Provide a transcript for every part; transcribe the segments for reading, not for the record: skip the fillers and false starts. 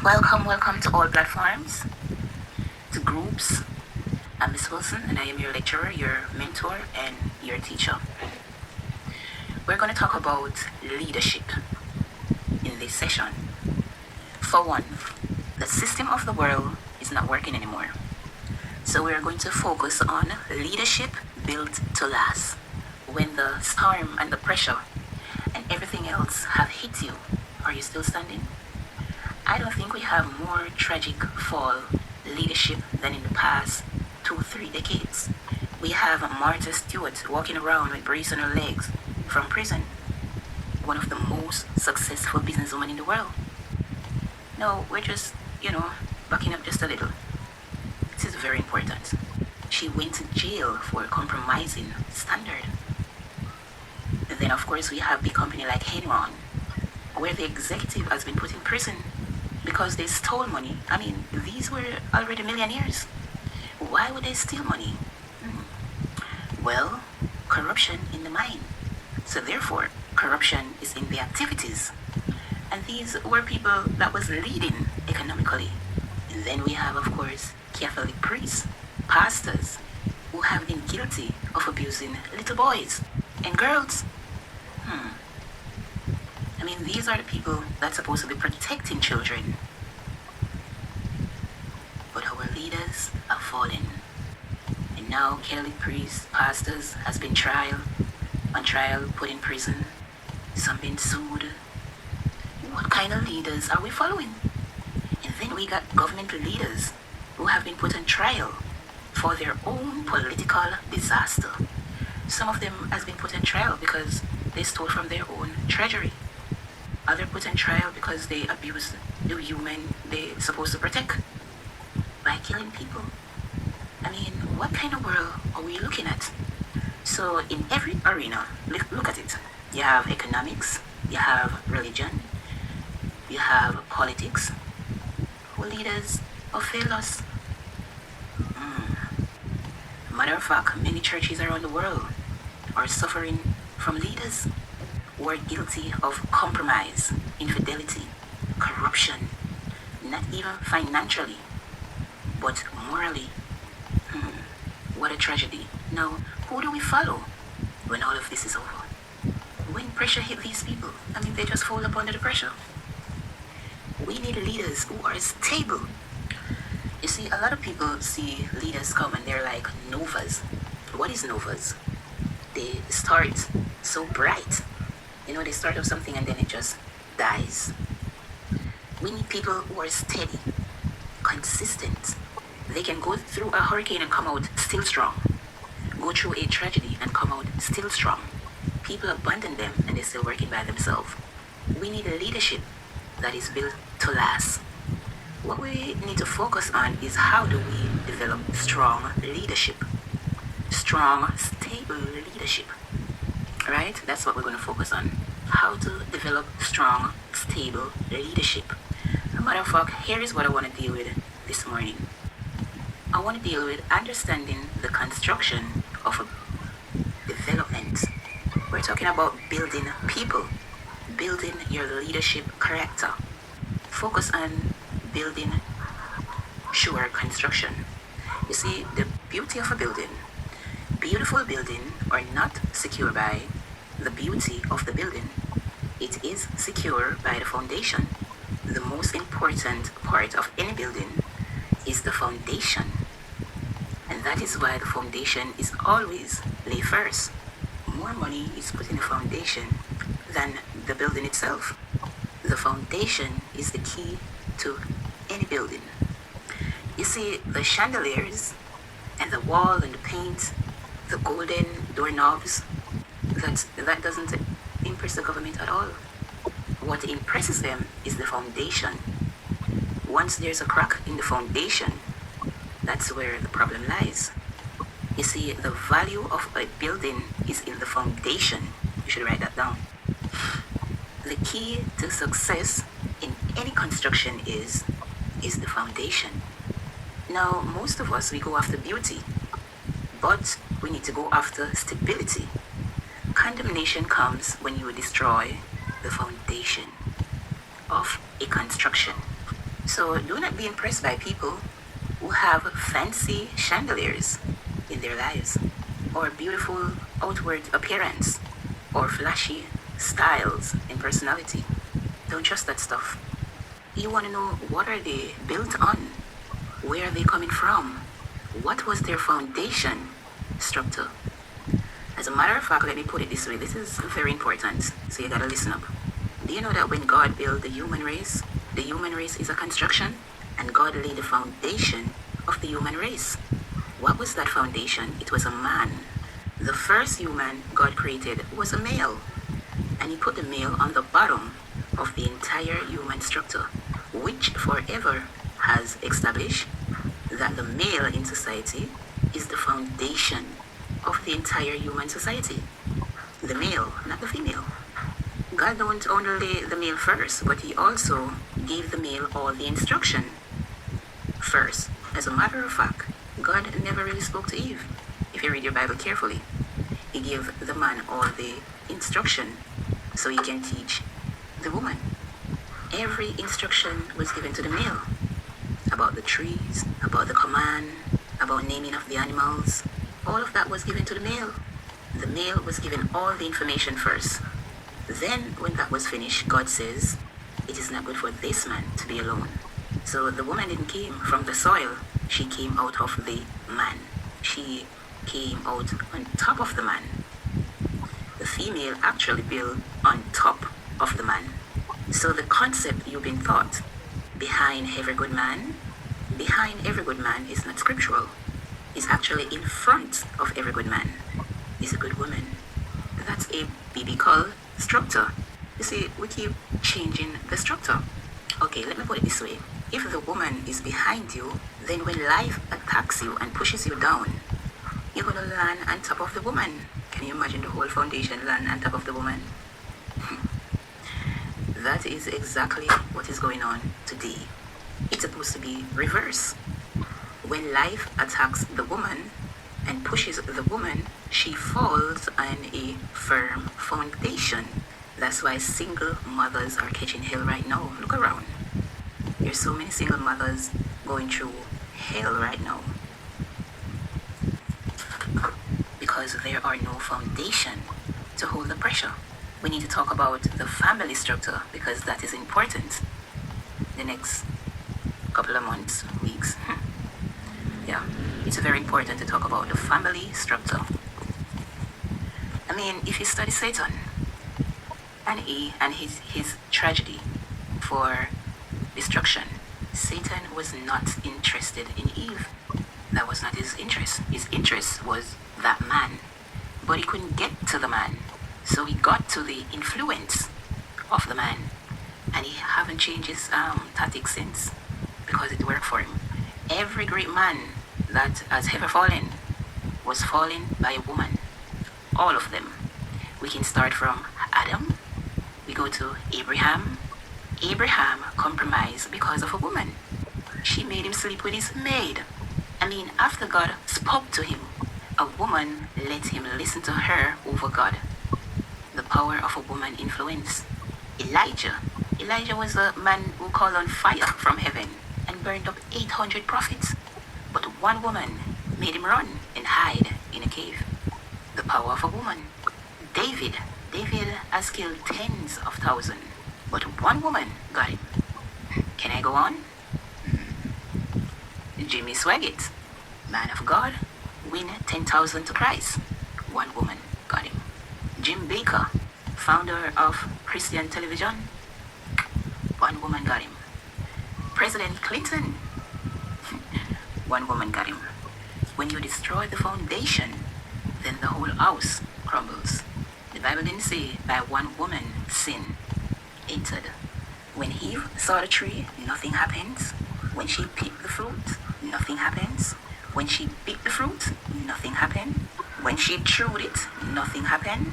Welcome to all platforms, to groups. I'm Miss Wilson, and I am your lecturer, your mentor, and your teacher. We're going to talk about leadership in this session. For one, the system of the world is not working anymore. So we're going to focus on leadership built to last. When the storm and the pressure and everything else have hit you, are you still standing? I don't think we have more tragic fall leadership than in the past 2-3 decades. We have Martha Stewart walking around with brace on her legs from prison, one of the most successful businesswomen in the world. No, we're just, backing up just a little. This is very important. She went to jail for compromising standard. And then, of course, we have the company like Enron, where the executive has been put in prison because they stole money. I mean, these were already millionaires. Why would they steal money? Well, corruption in the mind. So therefore, corruption is in the activities. And these were people that was leading economically. And then we have, of course, Catholic priests, pastors, who have been guilty of abusing little boys and girls. I mean, these are the people that's supposed to be protecting children. But our leaders are fallen. And now Catholic priests, pastors has been on trial, put in prison. Some been sued. What kind of leaders are we following? And then we got government leaders who have been put on trial for their own political disaster. Some of them has been put on trial because they stole from their own treasury. Others put on trial because they abuse the human they're supposed to protect by killing people. I mean, what kind of world are we looking at? So in every arena, look at it. You have economics, you have religion, you have politics. Who leaders have failed us? Matter of fact, many churches around the world are suffering from leaders who are guilty of compromise, infidelity, corruption, not even financially, but morally. What a tragedy. Now, who do we follow when all of this is over? When pressure hit these people, I mean, they just fold up under the pressure. We need leaders who are stable. You see, a lot of people see leaders come and they're like novas. What is novas? They start so bright. They start off something and then it just dies. We need people who are steady, consistent. They can go through a hurricane and come out still strong. Go through a tragedy and come out still strong. People abandon them and they're still working by themselves. We need a leadership that is built to last. What we need to focus on is how do we develop strong leadership. Strong, stable leadership. Right? That's what we're going to focus on. How to develop strong, stable leadership. As a matter of fact, here is what I want to deal with this morning. I want to deal with understanding the construction of a development. We're talking about building people, building your leadership character. Focus on building sure construction. You see, the beauty of a building, beautiful building are not secure by the beauty of the building. It is secure by the foundation. The most important part of any building is the foundation. And that is why the foundation is always laid first. More money is put in the foundation than the building itself. The foundation is the key to any building. You see, the chandeliers and the wall and the paint, the golden doorknobs, that doesn't impress the government at all. What impresses them is the foundation. Once there's a crack in the foundation, that's where the problem lies. You see, the value of a building is in the foundation. You should write that down. The key to success in any construction is the foundation. Now, most of us, we go after beauty, but we need to go after stability. Condemnation comes when you destroy the foundation of a construction. So do not be impressed by people who have fancy chandeliers in their lives, or beautiful outward appearance, or flashy styles and personality. Don't trust that stuff. You want to know, what are they built on? Where are they coming from? What was their foundation structure? As a matter of fact, let me put it this way. This is very important, so you gotta listen up. Do you know that when God built the human race is a construction, and God laid the foundation of the human race? What was that foundation? It was a man. The first human God created was a male, and he put the male on the bottom of the entire human structure, which forever has established that the male in society is the foundation of the entire human society. The male, not the female. God don't only lay the male first, but he also gave the male all the instruction first. As a matter of fact, God never really spoke to Eve. If you read your Bible carefully, he gave the man all the instruction so he can teach the woman. Every instruction was given to the male about the trees, about the command, about naming of the animals. All of that was given to the male. The male was given all the information first. Then, when that was finished, God says, it is not good for this man to be alone. So the woman didn't came from the soil. She came out of the man. She came out on top of the man. The female actually built on top of the man. So the concept you've been taught behind every good man is not scriptural. It's actually in front of every good man is a good woman. That's a biblical structure. You see, we keep changing the structure. Okay, let me put it this way. If the woman is behind you, then when life attacks you and pushes you down, you're going to land on top of the woman. Can you imagine the whole foundation land on top of the woman? That is exactly what is going on today. It's supposed to be reverse. When life attacks the woman and pushes the woman, she falls on a firm foundation. That's why single mothers are catching hell right now. Look around. There's so many single mothers going through hell right now because there are no foundation to hold the pressure. We need to talk about the family structure because that is important. The next couple of months, weeks. Yeah, it's very important to talk about the family structure. I mean, if you study Satan and his tragedy for destruction, Satan was not interested in Eve. That was not his interest. His interest was that man, but he couldn't get to the man. So he got to the influence of the man, and he haven't changed his tactics since because it worked for him. Every great man that has ever fallen was fallen by a woman. All of them. We can start from Adam. We go to Abraham. Abraham compromised because of a woman. She made him sleep with his maid. I mean, after God spoke to him, a woman let him listen to her over God. The power of a woman influence. Elijah was a man who called on fire from heaven and burned up 800 prophets. But one woman made him run and hide in a cave. The power of a woman. David has killed tens of thousands, but one woman got him. Can I go on? Jimmy Swaggart, man of God, win 10,000 to Christ. One woman got him. Jim Baker, founder of Christian television. One woman got him. President Clinton. One woman got him. When you destroy the foundation, then the whole house crumbles. The Bible didn't say by one woman sin entered. When Eve saw the tree, nothing happens. When she picked the fruit, nothing happens. When she bit the fruit, nothing happened. When she chewed it, nothing happened.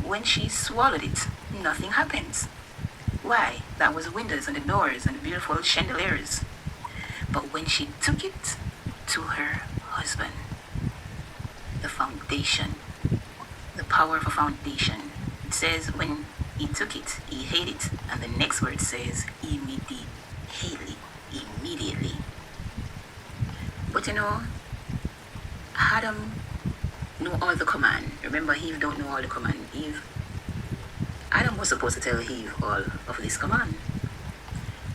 When she swallowed it, nothing happens. Why? That was the windows and the doors and the beautiful chandeliers. But when she took it to her husband, the foundation, the power of a foundation. It says he took it, he ate it, and the next word says immediately he But Adam know all the command. Remember, Eve don't know all the command. Adam was supposed to tell Eve all of this command.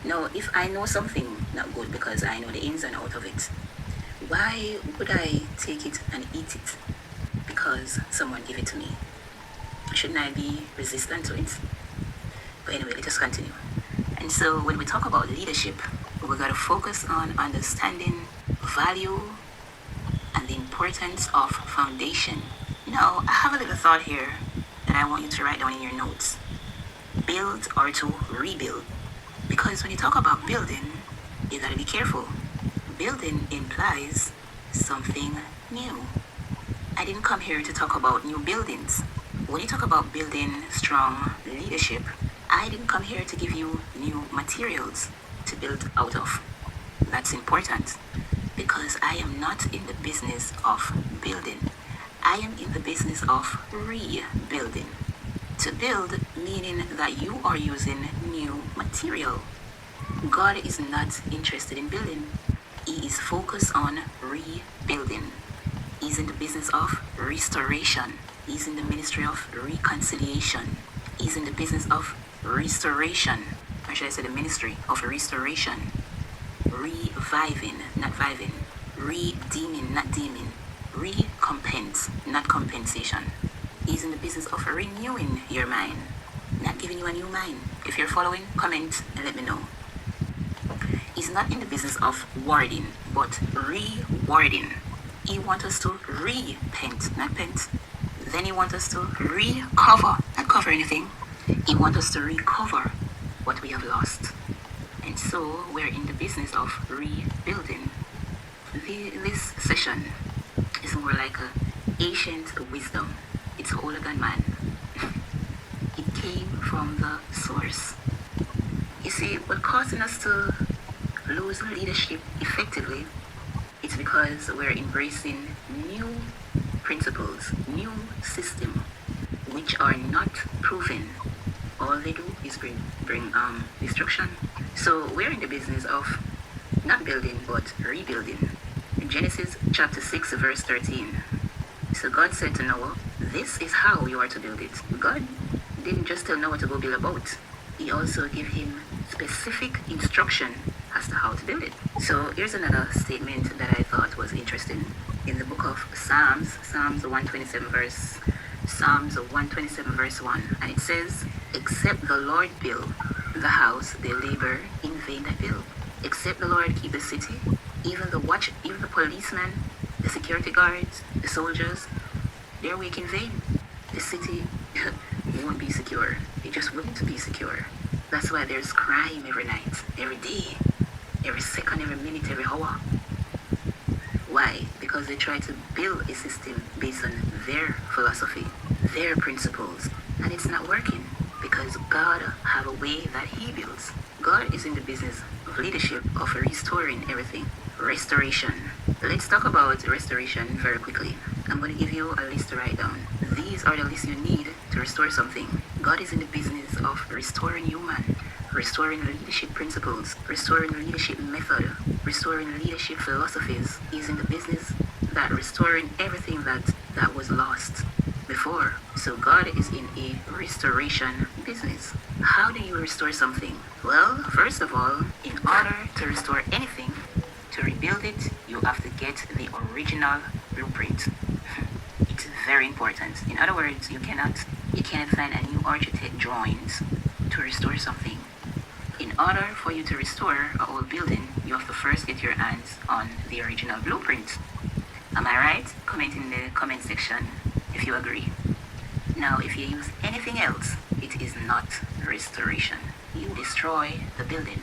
Now, if I know something not good because I know the ins and out of it, why would I take it and eat it because someone gave it to me? Shouldn't I be resistant to it? But anyway, let us continue. And so when we talk about leadership, we got to focus on understanding value and the importance of foundation. Now, I have a little thought here that I want you to write down in your notes. Build or to rebuild. Because when you talk about building, you got to be careful. Building implies something new. I didn't come here to talk about new buildings. When you talk about building strong leadership, I didn't come here to give you new materials to build out of. That's important because I am not in the business of building. I am in the business of rebuilding. To build meaning that you are using new material. God is not interested in building. He is focused on rebuilding. He's in the business of restoration. He's in the ministry of reconciliation. He's in the business of restoration. Or should I say the ministry of restoration? Reviving, not viving. Redeeming, not deeming. Recompense, not compensation. He's in the business of renewing your mind, not giving you a new mind. If you're following, comment and let me know. He's not in the business of warding, but rewarding. He wants us to repent, not pent. Then he wants us to recover, not cover anything. He wants us to recover what we have lost. And so we're in the business of rebuilding. This session is more like an ancient wisdom. It's older than man. It came from the source. You see, what causing us to lose leadership effectively, it's because we're embracing new principles, new system, which are not proven. All they do is bring destruction. So we're in the business of not building but rebuilding. In Genesis chapter 6 verse 13. So God said to Noah, this is how you are to build it. God didn't just tell Noah to go build a boat. He also gave him specific instruction as to how to build it. So here's another statement that I thought was interesting. In the book of Psalms 127 verse 1, and it says, except the Lord build the house, they labor in vain that build. Except the Lord keep the city, even the policemen, the security guards, the soldiers, they're work in vain. The city won't be secure. It just wouldn't be secure. That's why there's crime every night, every day, every second, every minute, every hour. Why? Because they try to build a system based on their philosophy, their principles, and it's not working because God have a way that he builds. God is in the business of leadership, of restoring everything. Restoration. Let's talk about restoration very quickly. I'm going to give you a list to write down. These are the lists you need to restore something. God is in the business of restoring human, restoring leadership principles, restoring leadership method, restoring leadership philosophies. He's in the business that restoring everything that was lost before. So God is in a restoration business. How do you restore something? Well, first of all, in order to restore anything, to rebuild it, you have to get the original blueprint. It's very important. In other words, you cannot find a new architect drawings to restore something. In order for you to restore a old building, you have to first get your hands on the original blueprint. Am I right? Comment in the comment section if you agree. Now, if you use anything else, it is not restoration. You destroy the building.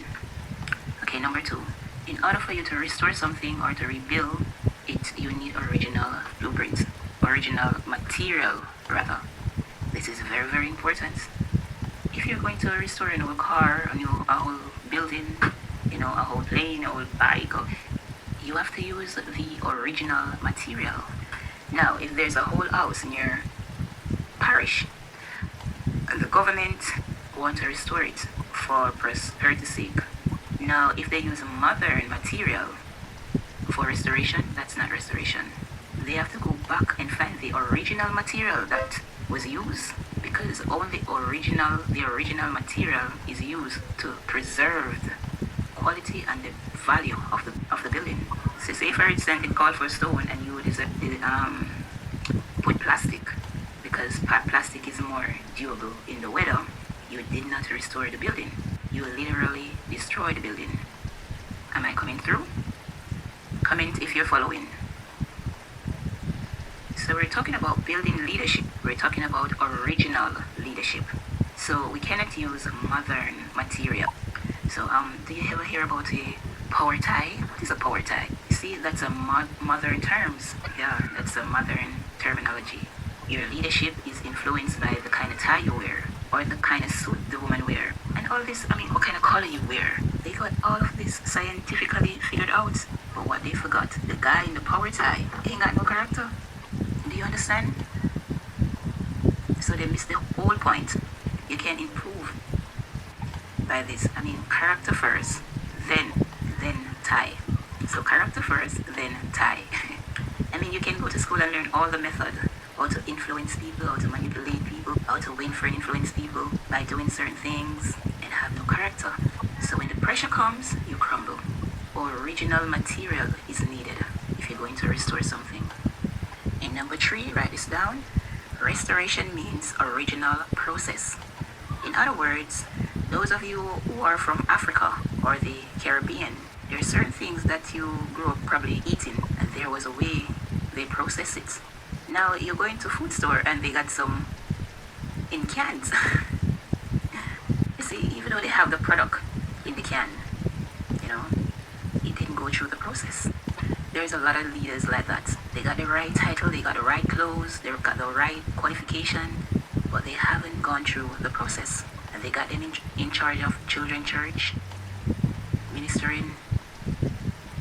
Okay, number 2. In order for you to restore something or to rebuild it, you need original blueprint, original material rather. This is very, very important. If you're going to restore a car, a whole building, a whole plane, a whole bike, you have to use the original material. Now, if there's a whole house in your parish and the government want to restore it for prosperity's sake, now if they use modern material before restoration, that's not restoration. They have to go back and find the original material that was used, because only the original material is used to preserve the quality and the value of the building. So say for instance it called for stone and you put plastic, because plastic is more durable in the weather. You did not restore the building. You literally destroyed the building. Am I coming through? Comment if you're following. So we're talking about building leadership. We're talking about original leadership. So we cannot use modern material. So do you ever hear about a power tie? What is a power tie? You see, that's a modern terms. Yeah, that's a modern terminology. Your leadership is influenced by the kind of tie you wear, or the kind of suit the woman wear, and all this. I mean, what kind of color you wear. They got all of this scientifically figured out. But what they forgot, the guy in the power tie ain't got no character. Do you understand? So they missed the whole point. You can improve by this. I mean, character first, then tie. So character first, then tie. I mean, you can go to school and learn all the method, how to influence people, how to manipulate people, how to win for influence people by doing certain things, and have no character. So when the pressure comes, you crumble. Original material is needed if you're going to restore something. And number 3, write this down. Restoration means original process. In other words, those of you who are from Africa or the Caribbean, there are certain things that you grew up probably eating, and there was a way they process it. Now you're going to food store and they got some in cans. You see, even though they have the product in the can, you know, it didn't go through the process. There's a lot of leaders like that. They got the right title, they got the right clothes, they've got the right qualification, but they haven't gone through the process. And they got them in charge of children church, ministering,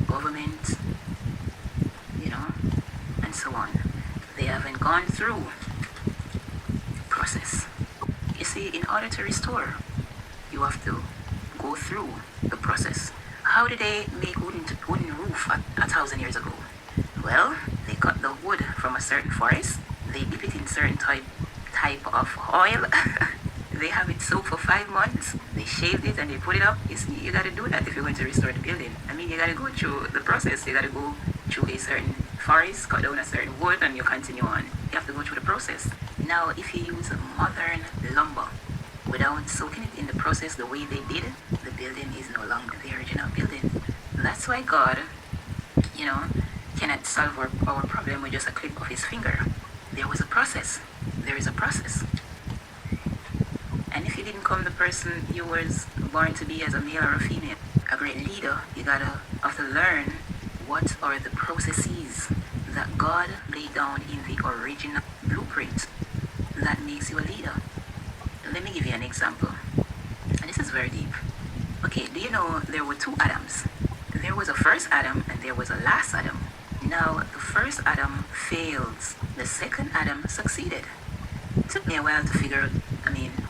government, you know, and so on. They haven't gone through the process. You see, in order to restore, you have to go through the process. How did they make wooden roof 1,000 years ago? Well, they cut the wood from a certain forest. They dip it in certain type of oil. They have it soaked for 5 months. They shaved it and they put it up. You got to do that if you're going to restore the building. I mean, you got to go through the process. You got to go through a certain forest, cut down a certain wood, and you continue on. You have to go through the process. Now, if you use modern lumber without soaking it in the process the way they did, the building is no longer the original building. That's why God, you know, cannot solve our problem with just a click of his finger. There was a process. There is a process. And if you didn't become the person you was born to be as a male or a female, a great leader, you gotta have to learn what are the processes that God laid down in the original blueprint that makes you a leader. Let me give you an example. And this is very deep. Okay, do you know there were 2 Adams? There was a first Adam and there was a last Adam. Now, the first Adam failed. The second Adam succeeded. It took me a while to figure out,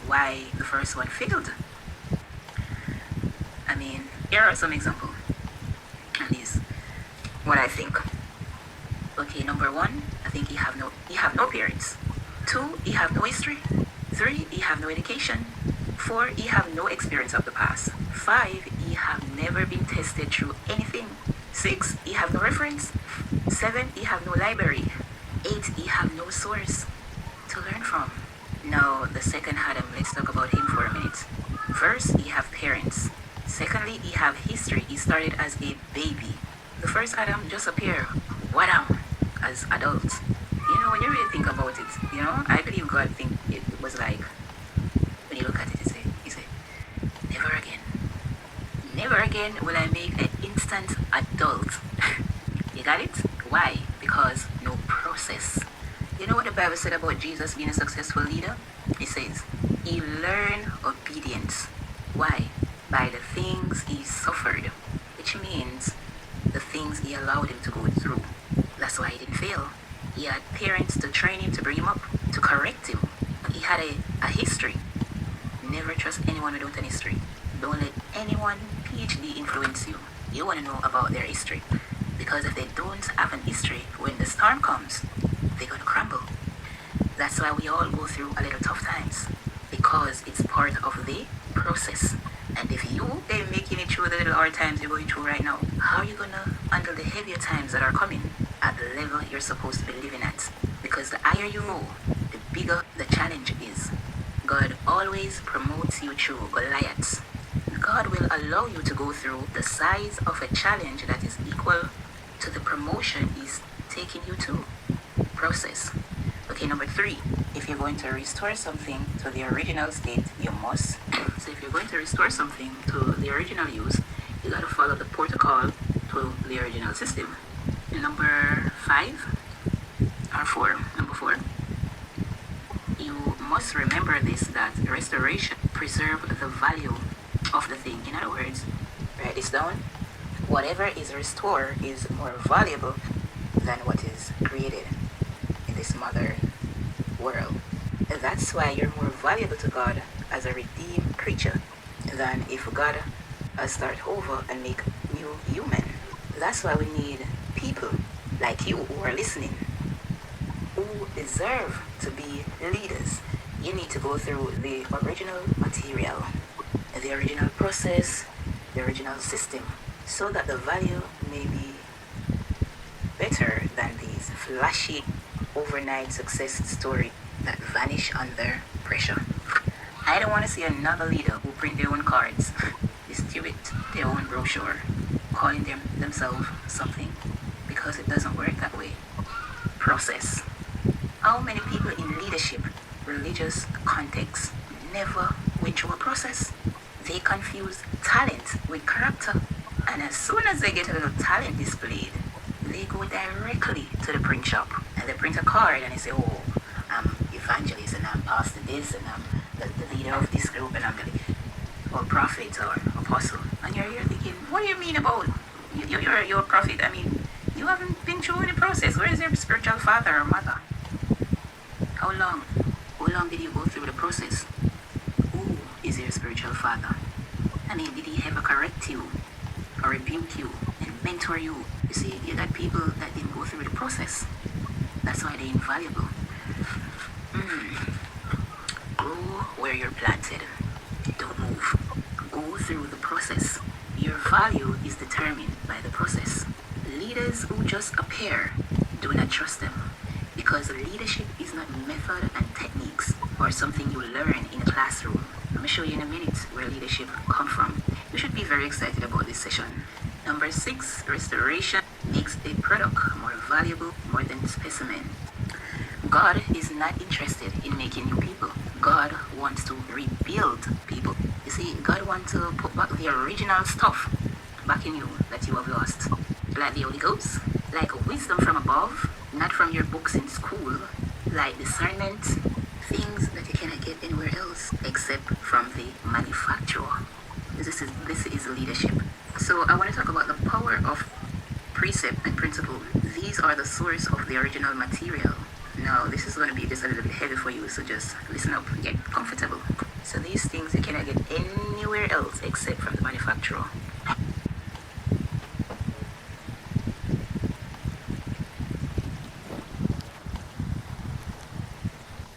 why the first one failed. Here are some examples. And this what I think. Okay, number 1, I think he have no parents. 2, he have no history. 3, he have no education. 4, he have no experience of the past. 5, he have never been tested through anything. 6, he have no reference. 7, he have no library. 8, he have no source to learn from. Now, the second Adam, let's talk about him for a minute. First, he have parents. Secondly, he have history. He started as a baby. The first Adam just appeared, wham, as adult. When you really think about it, I believe God think it was like, when you look at it, he say, never again will I make an instant adult. You got it? Why? Because no process. You know what the Bible said about Jesus being a successful leader? It says, he learned obedience. Why? By the things he suffered, which means the things he allowed him to go through. That's why he didn't fail. He had parents to train him, to bring him up, to correct him. He had a history. Never trust anyone without an history. Don't let anyone PhD influence you. You want to know about their history. Because if they don't have an history, when the storm comes, they're gonna crumble. That's why we all go through a little tough times, because it's part of the process. And if you ain't making it through the little hard times you're going through right now, how are you gonna handle the heavier times that are coming at the level you're supposed to be living at? Because the higher you go, the bigger the challenge is. God always promotes you through Goliaths. God will allow you to go through the size of a challenge that is equal to the promotion He's taking you to. Process. Okay, number 3. If you're going to restore something to the original state, you must. So if you're going to restore something to the original use, you got to follow the protocol to the original system. Number 5 or 4. Number 4. You must remember this, that restoration preserve the value of the thing. In other words, write this down. Whatever is restored is more valuable than what is created in this modern world. And that's why you're more valuable to God as a redeemed creature than if God start over and make new human. That's why we need people like you who are listening, who deserve to be leaders. You need to go through the original material, the original process, the original system, so that the value may be better than these flashy overnight success stories that vanish under pressure. I don't want to see another leader who print their own cards, distribute their own brochure, calling themselves something, because it doesn't work that way. Process. How many people in leadership, religious context, never went through a process? They confuse talent with character, and as soon as they get a little talent displayed, they go directly to the print shop and they print a card and they say, oh, I'm evangelist and I'm pastor this and I'm the leader of this group and I'm or prophet or apostle. And you're here thinking, what do you mean about you're a prophet? I mean, you haven't been through any process. Where is your spiritual father or mother? How long did you go through the process? Who is your spiritual father? I mean, did he ever correct you or rebuke you and mentor you? You see, you got people that didn't go through the process. That's why they're invaluable. Go where you're planted. Don't move. Go through the process. Your value is determined by the process. Leaders who just appear, do not trust them. Because leadership is not method and techniques or something you learn in a classroom. I'm going to show you in a minute where leadership comes from. You should be very excited about this session. Number 6, restoration makes a product more valuable more than specimen. God is not interested in making new people. God wants to rebuild people. You see, God wants to put back the original stuff back in you that you have lost. Like the Holy Ghost, like wisdom from above, not from your books in school, like discernment, things that you cannot get anywhere else except from the manufacturer. This is leadership. So I want to talk about the power of precept and principle. These are the source of the original material. Now, this is going to be just a little bit heavy for you, so just listen up and get comfortable. So these things you cannot get anywhere else except from the manufacturer.